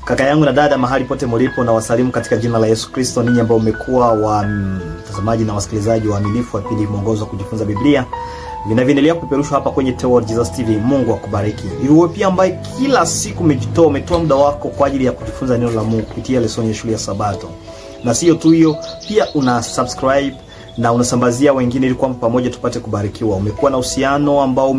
Kaka yangu na dada mahali pote mlipo, na wasalimu katika jina la Yesu Kristo, ninyi ambao mmekuwa watazamaji na wasikilizaji waaminifu wa pili mwongozo wa kujifunza Biblia vinavyoendelea kupeperushwa hapa kwenye Toward Jesus TV. Mungu akubariki. Wewe pia ambaye kila siku umetoa muda wako kwa ajili ya kujifunza neno la Mungu kupitia lesoni ya shule ya Sabato. Na sio tu hiyo, pia una subscribe na unasambazia wengine ili kwamba pamoja tupate kubarikiwa. Umekuwa na uhusiano ambao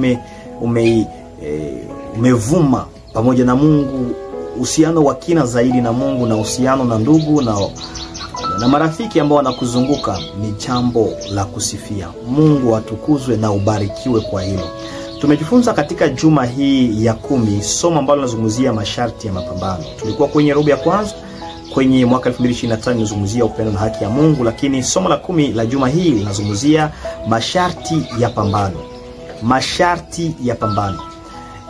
umevuma pamoja na Mungu, uhusiano wa kina zaidi na Mungu, na uhusiano na ndugu na marafiki ambao wanakuzunguka. Ni jambo la kusifia. Mungu atukuzwe na ubarikiwe kwa hilo. Tumejifunza katika juma hii ya 10 somo ambalo linazungumzia masharti ya mapambano. Tulikuwa kwenye robo ya kwanza kwenye mwaka 2025 linazungumzia upendo na haki ya Mungu, lakini somo la 10 la juma hii linazungumzia masharti ya pambano. Masharti ya pambano.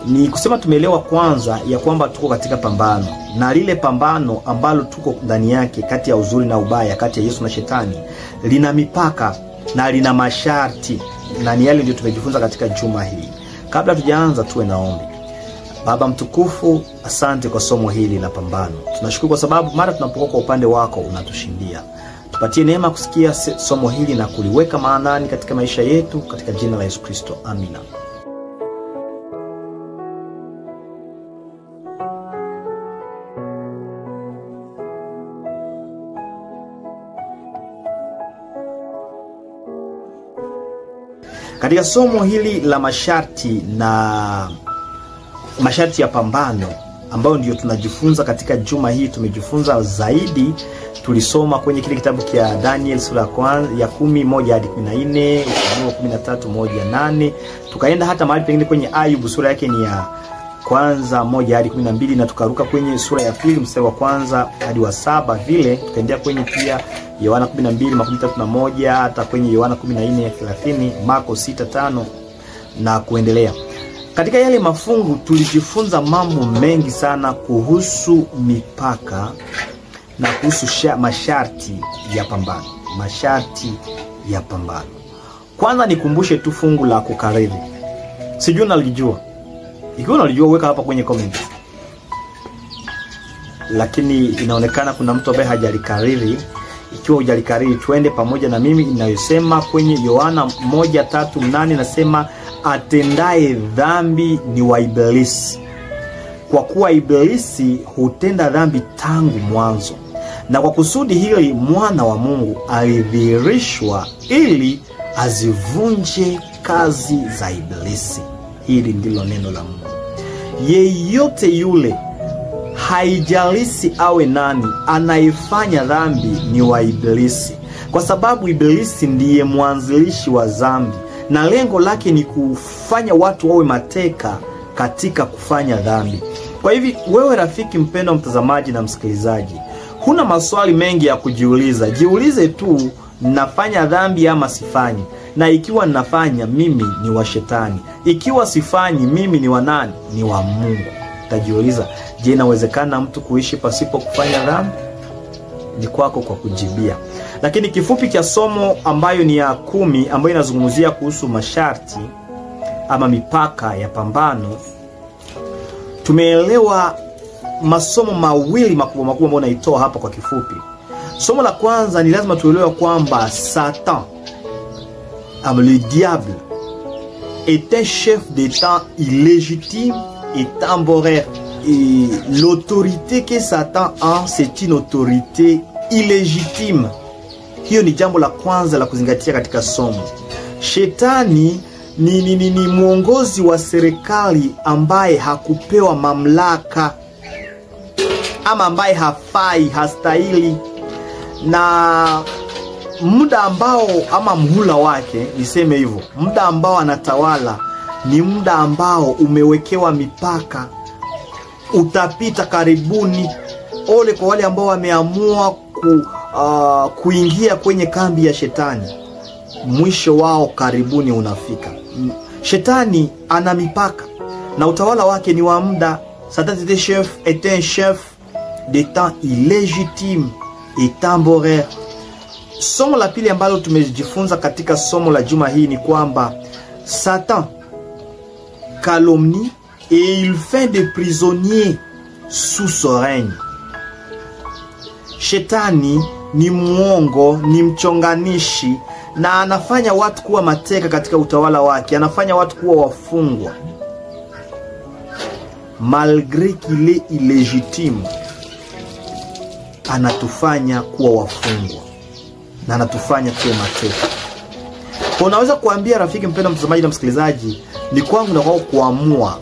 Ni kusema tumeelewa kwanza ya kwamba tuko katika pambano, na lile pambano ambalo tuko ndani yake kati ya uzuri na ubaya, kati ya Yesu na Shetani, lina mipaka na lina masharti, na ni yale ndio tumejifunza katika juma hii. Kabla tujaanza tuwe na ombi. Baba mtukufu, asante kwa somo hili la pambano. Tunashukuru kwa sababu mara tunapokuwa kwa upande wako unatushindia. Tupatie neema kusikia somo hili na kuliweka maanani katika maisha yetu, katika jina la Yesu Kristo. Amina. Katika somo hili la masharti ya pambano ambayo ndio tunajifunza katika juma hii, tumejifunza zaidi. Tulisoma kwenye kile kitabu cha Daniel sura ya 10:1 hadi 14, Ufunuo 13:1-8. Tukaenda hata mahali pengine kwenye Ayubu sura yake ni ya kwanza 1 hadi 12, na tukaruka kwenye sura ya 2 mstari wa 1 hadi wa 7 vile. Tukaendea kwenye pia Yohana 12:31 hata kwenye Yohana 14:30, Marko 6:5 na kuendelea. Katika yale mafungu tulijifunza mambo mengi sana kuhusu mipaka na kuhusu masharti ya pambano. Masharti ya pambano. Kwanza nikumbushe tu fungu la kukariri. Sijui unalijua. Ikiwa unalijua weka hapa kwenye comment. Lakini inaonekana kuna mtu ambaye hajalikariri. Ikiwa hujalikariri, twende pamoja na mimi inayosema kwenye Yohana 1:3-8, nasema atendaye dhambi ni wa Ibilisi, kwa kuwa Ibilisi hutenda dhambi tangu mwanzo. Na kwa kusudi hili mwana wa Mungu alidhihirishwa ili azivunje kazi za Ibilisi. Hili ndilo neno la Mungu. Yeyote yule, haijalisi awe nani, anayefanya dhambi ni wa Ibilisi, kwa sababu Ibilisi ndiye mwanzilishi wa dhambi, na lengo lake ni kufanya watu wawe mateka katika kufanya dhambi. Kwa hivi wewe rafiki mpendwa, mtazamaji na msikilizaji, huna maswali mengi ya kujiuliza. Jiulize tu, nafanya dhambi ama sifanyi? Na ikiwa nafanya, mimi ni wa Shetani. Ikiwa sifanyi, mimi ni wa nani? Ni wa Mungu. Utajiuliza, je, inawezekana mtu kuishi pasipo kufanya dhambi? Ni kwako kwa kujibia. Lakini kifupi cha somo ambayo ni ya 10 ambayo inazungumzia kuhusu masharti ama mipaka ya pambano, tumeelewa masomo mawili makubwa ambayo naitoa hapa kwa kifupi. Somo la kwanza ni lazima tuelewe kwamba Satan, le diable, est un chef d'État illégitime et temporaire. Et l'autorité que Satan a, c'est une autorité illégitime. Hiyo ni jambo la kwanza la kuzingatia katika somo. Shetani ni mwongozi wa serikali ambaye hakupewa mamlaka, ama ambaye hafai, hastahili. Na muda ambao ama mhula wake, niseme hivyo, muda ambao anatawala ni muda ambao umewekewa mipaka. Utapita karibuni. Ole kwa wale ambao wameamua kuingia kwenye kambi ya Shetani. Mwisho wao karibuni unafika. Shetani ana mipaka na utawala wake ni wa muda. Satan est un chef d'État illégitime et temporaire. Somo la pili ambalo tumejifunza katika somo la juma hii ni kwamba Satan calomnie et il fait des prisonniers sous son règne. Shetani ni muongo, ni mchonganishi, na anafanya watu kuwa mateka katika utawala wake, anafanya watu kuwa wafungwa. Malgré qu'il est illégitime, anatufanya kuwa wafungwa na anatufanya tuwe mateka. Kwa unaweza kuambia rafiki mpendwa mtazamaji na msikilizaji, ni kwangu na kwako kuamua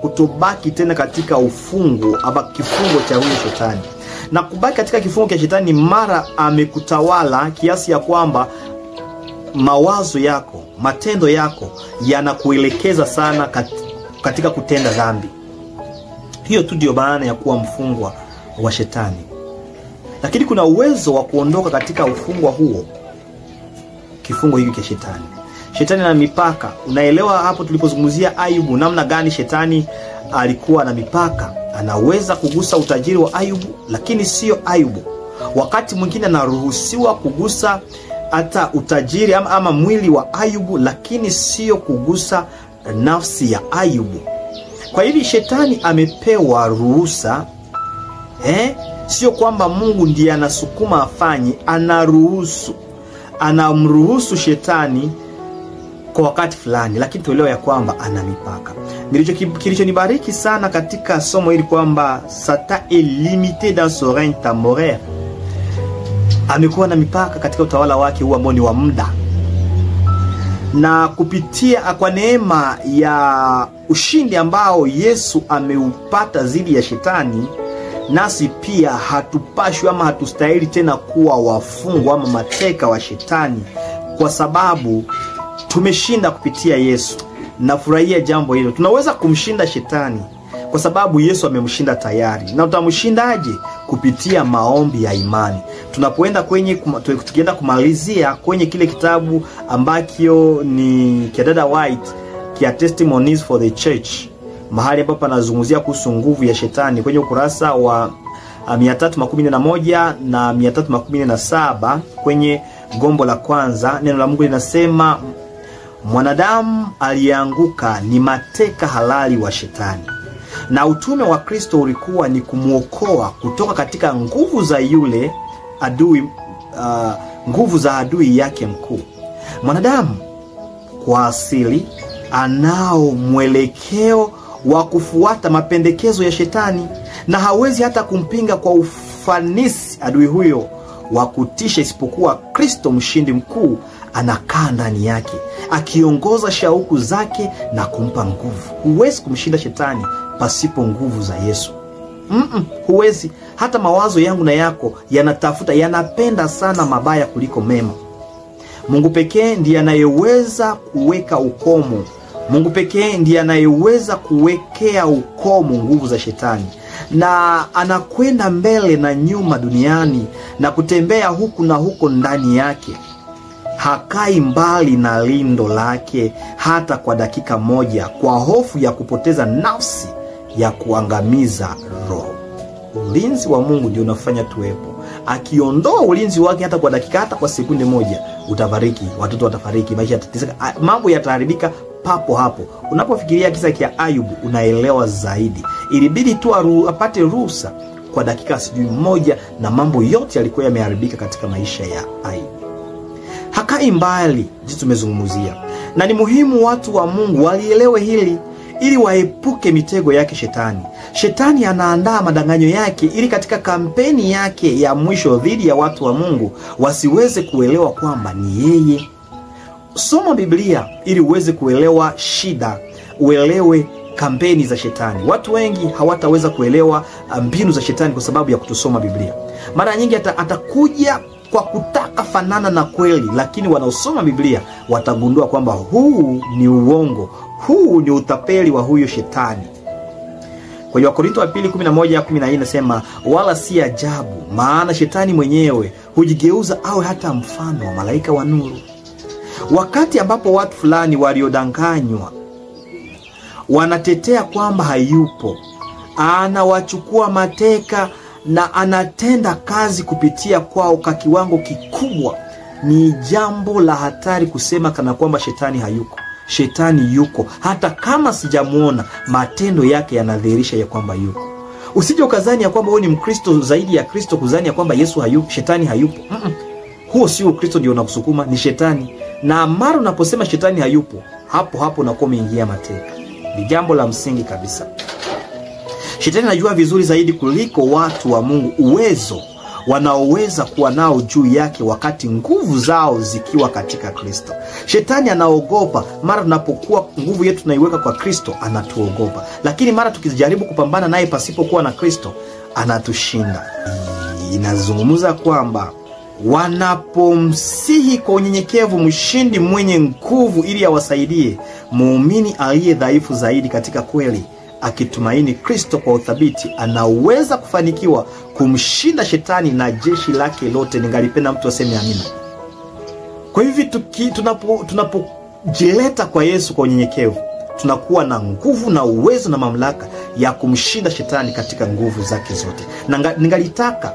kutobaki tena katika ufungo ama kifungo cha huyo shetani. Na kubaki katika kifungo cha shetani mara amekutawala kiasi ya kwamba mawazo yako, matendo yako yanakuelekeza sana katika kutenda dhambi. Hiyo tu ndio maana ya kuwa mfungwa wa shetani. Lakini kuna uwezo wa kuondoka katika ufungwa huo, kifungo hiki cha shetani. Shetani na mipaka. Unaelewa hapo tulipozungumzia Ayubu, namna gani shetani alikuwa na mipaka. Anaweza kugusa utajiri wa Ayubu, lakini sio Ayubu. Wakati mwingine anaruhusiwa kugusa hata utajiri ama mwili wa Ayubu, lakini sio kugusa nafsi ya Ayubu. Kwa hivi shetani amepewa ruhusa, sio kwamba Mungu ndiye anasukuma afanye, anamruhusu shetani kwa wakati fulani, lakini tuelewe ya kwamba ana mipaka. Kilichonibariki sana katika somo hili kwamba Satan est limité dans son règne temporaire. Amekuwa na mipaka katika utawala wake huu ambao ni wa muda. Na kupitia kwa neema ya ushindi ambao Yesu ameupata dhidi ya shetani, nasi pia hatupashwi ama hatustahili tena kuwa wafungwa ama mateka wa shetani, kwa sababu tumeshinda kupitia Yesu. Nafurahia jambo hilo. Tunaweza kumshinda shetani kwa sababu Yesu amemshinda tayari. Na utamshindaje? Kupitia maombi ya imani. Tunapoenda tukienda kumalizia kwenye kile kitabu ambacho ni kia dada White, kia Testimonies for the Church, mahali ambapo anazungumzia kuhusu nguvu ya shetani, kwenye ukurasa wa 311 na 317 kwenye gombo la kwanza, neno la Mungu linasema mwanadamu aliyeanguka ni mateka halali wa shetani, na utume wa Kristo ulikuwa ni kumuokoa kutoka katika nguvu za yule adui, nguvu za adui yake mkuu. Mwanadamu kwa asili anao mwelekeo wa kufuata mapendekezo ya shetani, na hawezi hata kumpinga kwa ufanisi adui huyo wa kutisha, isipokuwa Kristo mshindi mkuu anakaa ndani yake, akiongoza shauku zake na kumpa nguvu. Huwezi kumshinda shetani pasipo nguvu za Yesu. Huwezi. Hata mawazo yangu na yako yanapenda sana mabaya kuliko mema. Mungu pekee ndiye anayeweza kuweka ukomo. Mungu pekee ndiye anayeweza kuwekea ukomo nguvu za shetani. Na anakwenda mbele na nyuma duniani na kutembea huku na huko ndani yake. Hakai mbali na lindo lake hata kwa dakika moja, kwa hofu ya kupoteza nafsi ya kuangamiza roho. Ulinzi wa Mungu ndio unafanya tuwepo. Akiondoa ulinzi wake hata kwa dakika, hata kwa sekunde moja, utafariki, watoto watafariki, maisha yatateseka, mambo yataharibika papo hapo. Unapofikiria kisa kia Ayubu unaelewa zaidi. Ilibidi tu apate ruhusa kwa dakika moja na mambo yote yalikuwa yameharibika katika maisha ya Ayubu. Hakai mbali, jinsi tumezungumzia. Na ni muhimu watu wa Mungu walielewe hili ili waepuke mitego yake shetani. Shetani anaandaa madanganyo yake ili katika kampeni yake ya mwisho dhidi ya watu wa Mungu wasiweze kuelewa kwamba ni yeye. Soma Biblia ili uweze kuelewa shida, uelewe kampeni za shetani. Watu wengi hawataweza kuelewa mbinu za shetani kwa sababu ya kutosoma Biblia. Mara nyingi atakuja kwa kutaka fanana na kweli, lakini wanaosoma Biblia watagundua kwamba huu ni uongo, huu ni utapeli wa huyo shetani. Kwa hiyo Wakorintho wa pili 11:14 inasema, wala si ajabu, maana shetani mwenyewe hujigeuza awe hata mfano wa malaika wa nuru. Wakati ambapo watu fulani waliodanganywa wanatetea kwamba hayupo, anawachukua mateka na anatenda kazi kupitia kwao kwa kiwango kikubwa. Ni jambo la hatari kusema kana kwamba shetani hayuko. Shetani yuko, hata kama sijamuona, matendo yake yanadhihirisha ya kwamba yuko. Usije ukazani ya kwamba wewe ni Mkristo zaidi ya Kristo kuzani ya kwamba Yesu hayupo, shetani hayupo. Huo sio Kristo ndio unakusukuma, ni shetani. Na mara unaposema shetani hayupo, hapo unakuwa umeingia mateka. Ni jambo la msingi kabisa. Shetani anajua vizuri zaidi kuliko watu wa Mungu uwezo wanaoweza kuwa nao juu yake wakati nguvu zao zikiwa katika Kristo. Shetani anaogopa mara tunapokuwa nguvu yetu tunaiweka kwa Kristo, anatuogopa. Lakini mara tukijaribu kupambana naye pasipokuwa na Kristo, anatushinda. Inazungumza kwamba wanapomsihi kwa unyenyekevu mshindi mwenye nguvu ili awasaidie, muumini aliye dhaifu zaidi katika kweli, akitumaini Kristo kwa uthabiti, anaweza kufanikiwa kumshinda shetani na jeshi lake lote. Ningalipenda mtu aseme amina. Kwa hivi tunapojileta kwa Yesu kwa unyenyekevu, tunakuwa na nguvu na uwezo na mamlaka ya kumshinda shetani katika nguvu zake zote. Na ningalitaka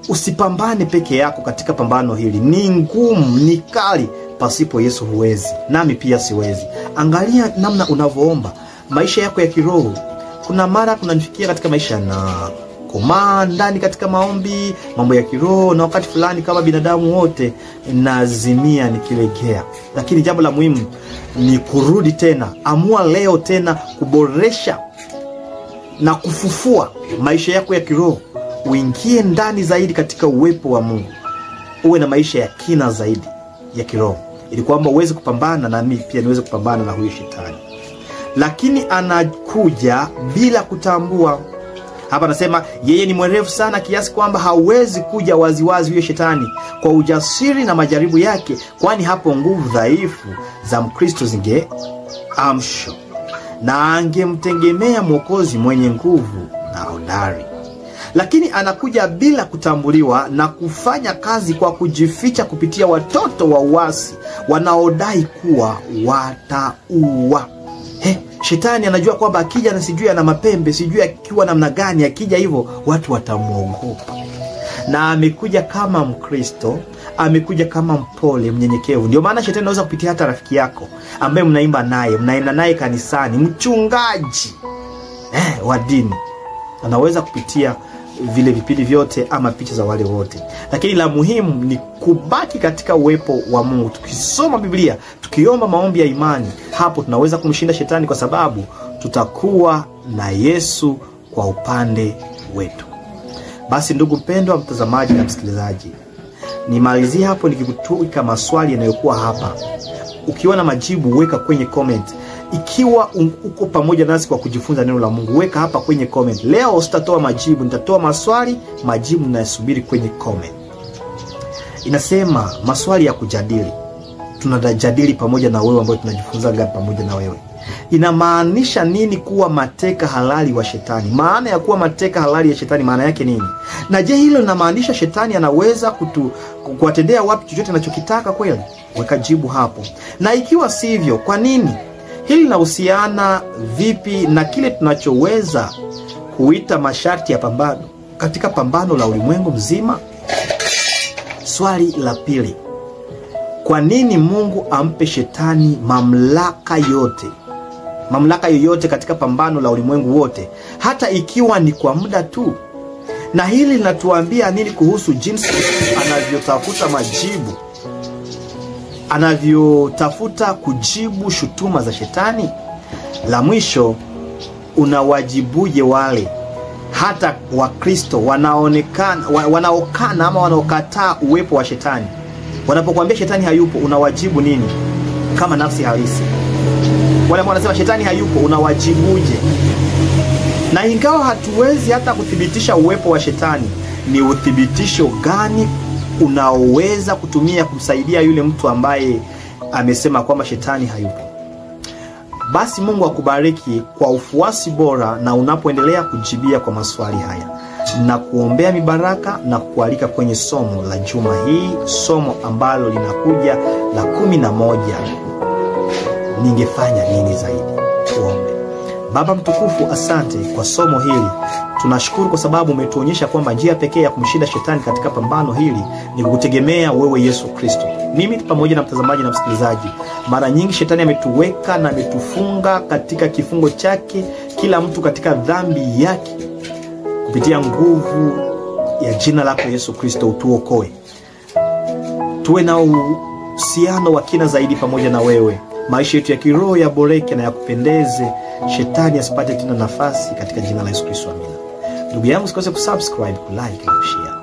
usipambane peke yako katika pambano hili. Ni ngumu, ni kali, pasipo Yesu huwezi. Nami pia siwezi. Angalia namna unavyoomba. Maisha yako ya kiroho, kuna mara kunanifikia katika maisha na komaa ndani katika maombi, mambo ya kiroho, na wakati fulani kama binadamu wote nazimia nikilegea. Lakini jambo la muhimu ni kurudi tena. Amua leo tena kuboresha na kufufua maisha yako ya kiroho. Uingie ndani zaidi katika uwepo wa Mungu. Uwe na maisha ya kina zaidi ya kiroho, ili kwamba uweze kupambana na mimi pia niweze kupambana na huyu shetani. Lakini anakuja bila kutambua. Hapa anasema yeye ni mwerevu sana kiasi kwamba hawezi kuja waziwazi huyo shetani kwa ujasiri na majaribu yake, kwani hapo nguvu dhaifu za Mkristo zingeamshwa na angemtegemea Mwokozi mwenye nguvu na hodari. Lakini anakuja bila kutambuliwa na kufanya kazi kwa kujificha kupitia watoto wa uasi wanaodai kuwa wataua. Shetani anajua kwamba akija na sijui ana mapembe, sijui akiwa namna gani, akija hivyo watu watamuogopa. Na amekuja kama Mkristo, amekuja kama mpole, mnyenyekevu. Ndio maana shetani anaweza kupitia hata rafiki yako ambaye mnaimba naye, mnaenda naye kanisani, mchungaji wa dini. Anaweza kupitia vile vipindi vyote ama picha za wale wote. Lakini la muhimu ni kubaki katika uwepo wa Mungu. Tukisoma Biblia, tukiomba maombi ya imani, hapo tunaweza kumshinda shetani kwa sababu tutakuwa na Yesu kwa upande wetu. Basi ndugu mpendwa mtazamaji na msikilizaji, nimalizie hapo nikikutuika maswali yanayokuwa hapa. Ukiwa na majibu weka kwenye comment. Ikiwa uko pamoja nasi kwa kujifunza neno la Mungu, weka hapa kwenye comment. Leo sitatoa majibu, nitatoa maswali, majibu nayasubiri kwenye comment. Inasema maswali ya kujadili. Tunajadili pamoja na wewe ambao tunajifunza ngapi pamoja na wewe. Inamaanisha nini kuwa mateka halali wa shetani? Maana ya kuwa mateka halali ya shetani maana yake nini? Na je, hilo linamaanisha shetani anaweza kuwatendea watu chochote anachokitaka kweli? Weka jibu hapo. Na ikiwa sivyo, kwa nini? Hili linahusiana vipi na kile tunachoweza kuita masharti ya pambano katika pambano la ulimwengu mzima? Swali la pili. Kwa nini Mungu ampe shetani mamlaka yote? Mamlaka yoyote katika pambano la ulimwengu wote, hata ikiwa ni kwa muda tu? Na hili linatuambia nini kuhusu jinsi anavyotafuta majibu, anavyotafuta kujibu shutuma za shetani? La mwisho, unawajibuje wale hata Wakristo wanaokana ama wanaokataa uwepo wa shetani? Wanapokuambia shetani hayupo, unawajibu nini kama nafsi halisi? Wale ambao wanasema shetani hayupo, unawajibuje? Na ingawa hatuwezi hata kuthibitisha uwepo wa shetani, ni uthibitisho gani unaoweza kutumia kumsaidia yule mtu ambaye amesema kwamba shetani hayupo? Basi Mungu akubariki kwa ufuasi bora, na unapoendelea kujibia kwa maswali haya, na kuombea mibaraka na kualika kwenye somo la juma hii, somo ambalo linakuja la 11. Ningefanya nini zaidi? Tuombe. Baba mtukufu, asante kwa somo hili. Tunashukuru kwa sababu umetuonyesha kwamba njia pekee ya kumshinda shetani katika pambano hili ni kukutegemea wewe Yesu Kristo. Mimi pamoja na mtazamaji na msikilizaji, mara nyingi shetani ametuweka na ametufunga katika kifungo chake, kila mtu katika dhambi yake, kupitia nguvu ya jina lako Yesu Kristo utuokoe. Tuwe na uhusiano wa kina zaidi pamoja na wewe. Maisha yetu ya kiroho yaboreke na yakupendeze. Shetani asipate tena nafasi, katika jina la Yesu Kristo, amina. Ndugu yangu, usikose kusubscribe, kulike na kushare.